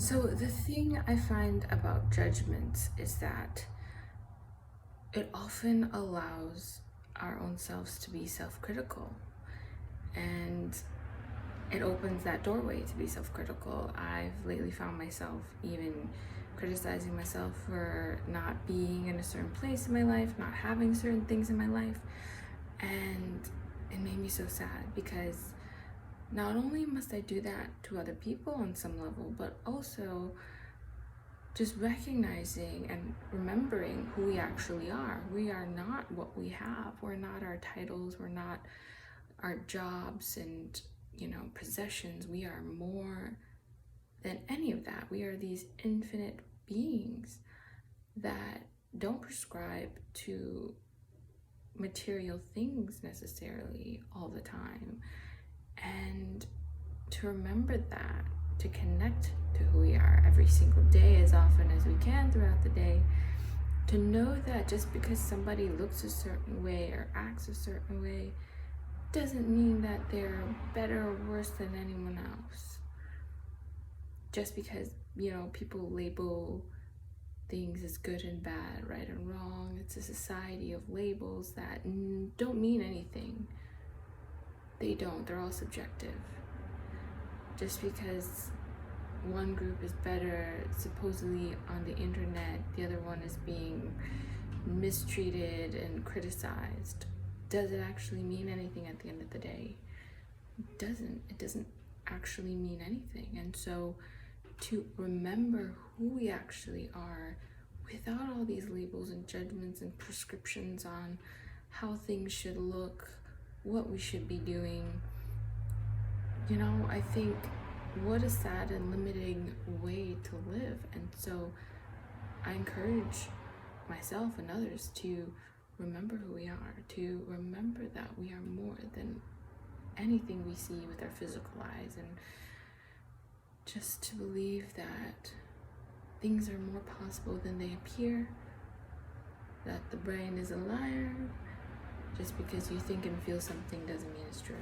So the thing I find about judgments is that it often allows our own selves to be self-critical, and it opens that doorway to be self-critical. I've lately found myself even criticizing myself for not being in a certain place in my life, not having certain things in my life, and it made me so sad because not only must I do that to other people on some level, but also just recognizing and remembering who we actually are. We are not what we have. We're not our titles. We're not our jobs and, possessions. We are more than any of that. We are these infinite beings that don't prescribe to material things necessarily all the time. And to remember that, to connect to who we are every single day as often as we can throughout the day, to know that just because somebody looks a certain way or acts a certain way doesn't mean that they're better or worse than anyone else. Just because, people label things as good and bad, right and wrong. It's a society of labels that don't mean anything. They don't. They're all subjective. Just because one group is better supposedly on the internet, the other one is being mistreated and criticized, does it actually mean anything at the end of the day? It doesn't actually mean anything. And so to remember who we actually are without all these labels and judgments and prescriptions on how things should look, what we should be doing, I think what a sad and limiting way to live. And so I encourage myself and others to remember who we are, to remember that we are more than anything we see with our physical eyes, and just to believe that things are more possible than they appear, that the brain is a liar. Just because you think and feel something doesn't mean it's true.